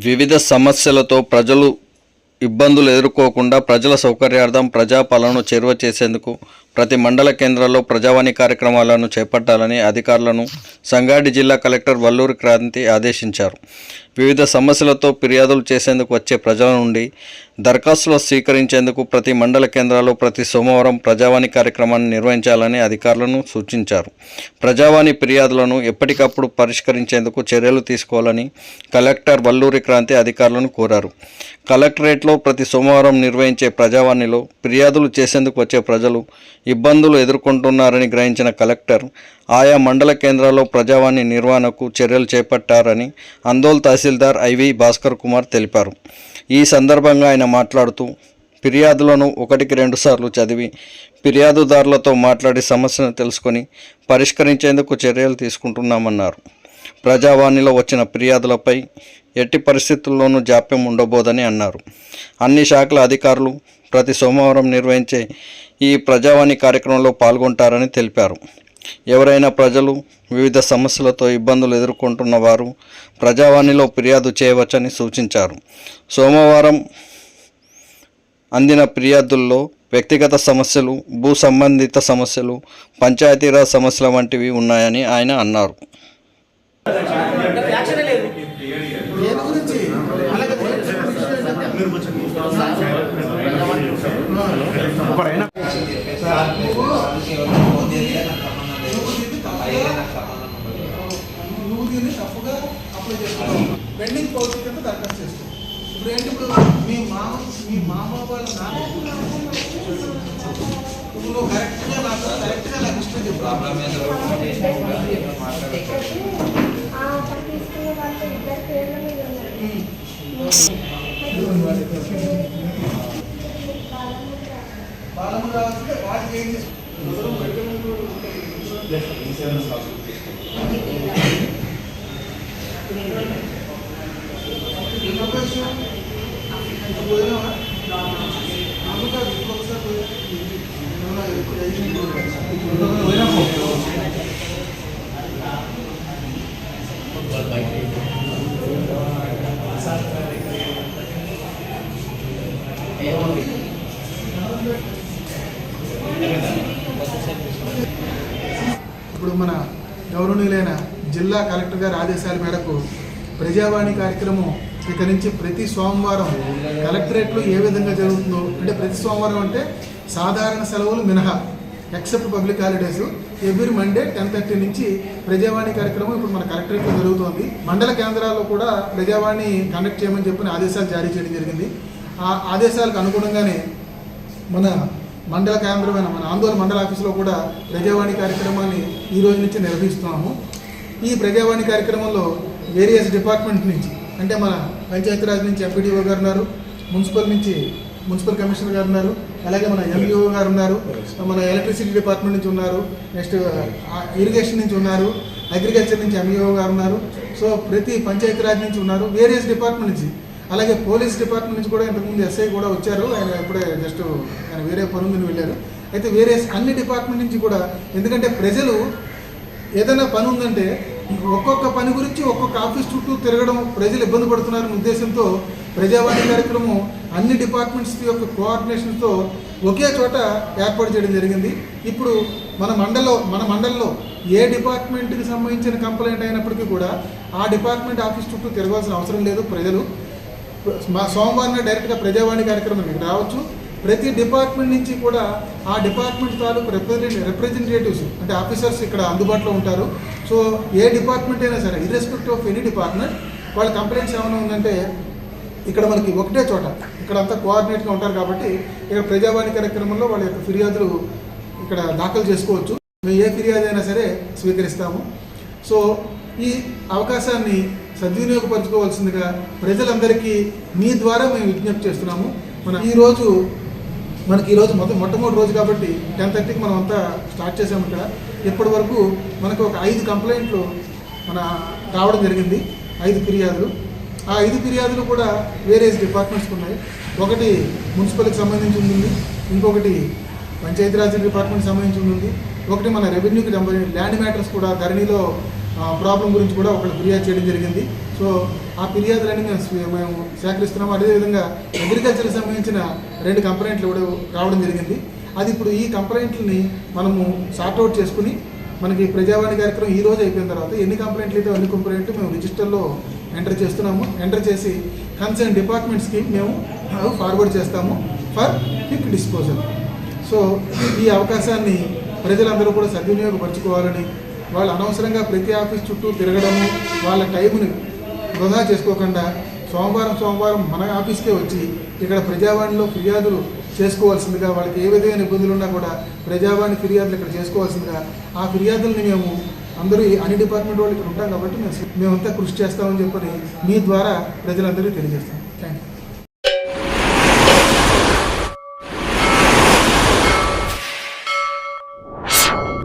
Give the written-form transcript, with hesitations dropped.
వివిధ సమస్యలతో ప్రజలు ఇబ్బందులు ఎదుర్కోకుండా ప్రజల సౌకర్యార్థం ప్రజాపాలనను చేరువ చేసేందుకు ప్రతి మండల కేంద్రాల్లో ప్రజావాణి కార్యక్రమాలను చేపట్టాలని అధికారులను సంగారెడ్డి జిల్లా కలెక్టర్ వల్లూరి క్రాంతి ఆదేశించారు. వివిధ సమస్యలతో ఫిర్యాదులు చేసేందుకు వచ్చే ప్రజల నుండి దరఖాస్తులు స్వీకరించేందుకు ప్రతి మండల కేంద్రాల్లో ప్రతి సోమవారం ప్రజావాణి కార్యక్రమాన్ని నిర్వహించాలని అధికారులను సూచించారు. ప్రజావాణి ఫిర్యాదులను ఎప్పటికప్పుడు పరిష్కరించేందుకు చర్యలు తీసుకోవాలని కలెక్టర్ వల్లూరి క్రాంతి అధికారులను కోరారు. కలెక్టరేట్లో ప్రతి సోమవారం నిర్వహించే ప్రజావాణిలో ఫిర్యాదులు చేసేందుకు వచ్చే ప్రజలు ఇబ్బందులు ఎదుర్కొంటున్నారని గ్రహించిన కలెక్టర్ ఆయా మండల కేంద్రాల్లో ప్రజావాణి నిర్వహణకు చర్యలు చేపట్టారని అందోల్ తహసీల్దార్ ఐవి భాస్కర్ కుమార్ తెలిపారు. ఈ సందర్భంగా ఆయన మాట్లాడుతూ ఫిర్యాదులను 1-2 సార్లు చదివి ఫిర్యాదుదారులతో మాట్లాడి సమస్యను తెలుసుకొని పరిష్కరించేందుకు చర్యలు తీసుకుంటున్నామన్నారు. ప్రజావాణిలో వచ్చిన ఫిర్యాదులపై ఎట్టి పరిస్థితుల్లోనూ జాప్యం ఉండబోదని అన్నారు. అన్ని శాఖల అధికారులు ప్రతి సోమవారం నిర్వహించే ఈ ప్రజావాణి కార్యక్రమంలో పాల్గొంటారని తెలిపారు. ఎవరైనా ప్రజలు వివిధ సమస్యలతో ఇబ్బందులు ఎదుర్కొంటున్న వారు ప్రజావాణిలో ఫిర్యాదు చేయవచ్చని సూచించారు. సోమవారం అందిన ఫిర్యాదుల్లో వ్యక్తిగత సమస్యలు, భూ సంబంధిత సమస్యలు, పంచాయతీరాజ్ సమస్యల వంటివి ఉన్నాయని ఆయన అన్నారు. పెండింగ్ పౌచ్ కింద దరఖాస్తు చేస్తాం. ఇప్పుడు ఏంటి, ఇప్పుడు మీ మామ వాళ్ళ ఇప్పుడు నువ్వు కరెక్ట్గా నాకు ఇష్టం చెప్పు. బాలము రావాల్సిందే వాటికి ఏం చేస్తాం. ఇప్పుడు మన గౌరవనీయులైన జిల్లా కలెక్టర్ గారి ఆదేశాల మేరకు ప్రజావాణి కార్యక్రమం ఇక నుంచి ప్రతి సోమవారం కలెక్టరేట్లో ఏ విధంగా జరుగుతుందో, అంటే ప్రతి సోమవారం అంటే సాధారణ సెలవులు మినహా except public holidays every Monday 10:30 నుంచి ప్రజావాణి కార్యక్రమం ఇప్పుడు మన కలెక్టరేట్లో జరుగుతోంది. మండల కేంద్రాల్లో కూడా ప్రజావాణి కండక్ట్ చేయమని చెప్పిన ఆదేశాలు జారీ చేయడం జరిగింది. ఆ ఆదేశాలకు అనుగుణంగానే మన మండల కేంద్రమైన మన ఆందోళన మండల ఆఫీసులో కూడా ప్రజావాణి కార్యక్రమాన్ని ఈ రోజు నుంచి నిర్వహిస్తున్నాము. ఈ ప్రజావాణి కార్యక్రమంలో వేరియస్ డిపార్ట్మెంట్ నుంచి, అంటే మన పంచాయతీరాజ్ నుంచి ఎంపీడీఓ గారు ఉన్నారు, మున్సిపల్ నుంచి మున్సిపల్ కమిషనర్ గారు ఉన్నారు, అలాగే మన ఎంఈఓ గారు ఉన్నారు, మన ఎలక్ట్రిసిటీ డిపార్ట్మెంట్ నుంచి ఉన్నారు, నెక్స్ట్ ఇరిగేషన్ నుంచి ఉన్నారు, అగ్రికల్చర్ నుంచి ఎంఈఓ గారు ఉన్నారు. సో ప్రతి పంచాయతీరాజ్ నుంచి ఉన్నారు, వేరియస్ డిపార్ట్మెంట్ నుంచి. అలాగే పోలీస్ డిపార్ట్మెంట్ నుంచి కూడా ఇంతకుముందు ఎస్ఐ కూడా వచ్చారు. ఆయన ఇప్పుడే జస్ట్ ఆయన వేరే పని మీద వెళ్ళారు. అయితే వేరే అన్ని డిపార్ట్మెంట్ నుంచి కూడా, ఎందుకంటే ప్రజలు ఏదైనా పని ఉందంటే ఒక్కొక్క పని గురించి ఒక్కొక్క ఆఫీస్ చుట్టూ తిరగడం ప్రజలు ఇబ్బంది పడుతున్నారనే ఉద్దేశంతో ప్రజావాణి కార్యక్రమం అన్ని డిపార్ట్మెంట్స్ యొక్క కోఆర్డినేషన్తో ఒకే చోట ఏర్పాటు చేయడం జరిగింది. ఇప్పుడు మన మండలంలో ఏ డిపార్ట్మెంట్కి సంబంధించిన కంప్లైంట్ అయినప్పటికీ కూడా ఆ డిపార్ట్మెంట్ ఆఫీస్ చుట్టూ తిరగాల్సిన అవసరం లేదు. ప్రజలు సోమవారం డైరెక్ట్గా ప్రజావాణి కార్యక్రమానికి రావచ్చు. ప్రతి డిపార్ట్మెంట్ నుంచి కూడా ఆ డిపార్ట్మెంట్ తాలూకు రిప్రజెంటేటివ్స్, అంటే ఆఫీసర్స్ ఇక్కడ అందుబాటులో ఉంటారు. సో ఏ డిపార్ట్మెంట్ అయినా సరే, ఇర్రెస్పెక్టివ్ ఆఫ్ ఎనీ డిపార్ట్మెంట్, వాళ్ళ కంప్లైంట్స్ ఏమైనా ఉందంటే ఇక్కడ మనకి ఒకటే చోట ఇక్కడ అంతా కోఆర్డినేట్గా ఉంటారు. కాబట్టి ఇక్కడ ప్రజావాణి కార్యక్రమంలో వాళ్ళ యొక్క ఫిర్యాదులు ఇక్కడ దాఖలు చేసుకోవచ్చు. మేము ఏ ఫిర్యాదు అయినా సరే స్వీకరిస్తాము. సో ఈ అవకాశాన్ని సద్వినియోగపరచుకోవాల్సిందిగా ప్రజలందరికీ మీ ద్వారా మేము విజ్ఞప్తి చేస్తున్నాము. మనకి ఈరోజు మొట్టమొదటి రోజు కాబట్టి 10:30కి మనం అంతా స్టార్ట్ చేసాము. ఇక్కడ ఇప్పటి వరకు మనకు ఒక 5 కంప్లైంట్లు రావడం జరిగింది, 5 ఫిర్యాదులు. ఆ 5 ఫిర్యాదులు కూడా వేరియస్ డిపార్ట్మెంట్స్కి ఉన్నాయి. ఒకటి మున్సిపల్కి సంబంధించి ఉంది, ఇంకొకటి పంచాయతీరాజ్ డిపార్ట్మెంట్కి సంబంధించి ఉంది, ఒకటి మన రెవెన్యూకి సంబంధించి ల్యాండ్ మ్యాటర్స్ కూడా ధరణిలో ప్రాబ్లం గురించి కూడా ఒకళ్ళు ఫిర్యాదు చేయడం జరిగింది. సో ఆ ఫిర్యాదులన్నీ మేము సేకరిస్తున్నాము. అదేవిధంగా అగ్రికల్చర్కి సంబంధించిన 2 కంప్లైంట్లు కూడా రావడం జరిగింది. అది ఇప్పుడు ఈ కంప్లైంట్లని మనము సార్ట్అవుట్ చేసుకుని మనకి ప్రజావాణి కార్యక్రమం ఈ రోజు అయిపోయిన తర్వాత ఎన్ని కంప్లైంట్లు అయితే అన్ని కంప్లైంట్లు మేము రిజిస్టర్లో ఎంటర్ చేస్తున్నాము. ఎంటర్ చేసి కన్సర్న్ డిపార్ట్మెంట్స్కి మేము ఫార్వర్డ్ చేస్తాము ఫర్ క్విక్ డిస్పోజల్. సో ఈ అవకాశాన్ని ప్రజలందరూ కూడా సద్వినియోగపరచుకోవాలని, వాళ్ళు అనవసరంగా ప్రతి ఆఫీస్ చుట్టూ తిరగడము, వాళ్ళ టైంని వృధా చేసుకోకుండా సోమవారం మన ఆఫీస్కే వచ్చి ఇక్కడ ప్రజావాణిలో ఫిర్యాదులు చేసుకోవాల్సిందిగా, వాళ్ళకి ఏ విధమైన ఇబ్బందులు ఉన్నా కూడా ప్రజావాణి ఫిర్యాదులు ఇక్కడ చేసుకోవాల్సిందిగా, ఆ ఫిర్యాదుల్ని మేము అందరూ అన్ని డిపార్ట్మెంట్ వాళ్ళు ఇక్కడ ఉంటాం కాబట్టి మేమంతా కృషి చేస్తామని చెప్పని మీ ద్వారా ప్రజలందరికీ తెలియజేస్తాం.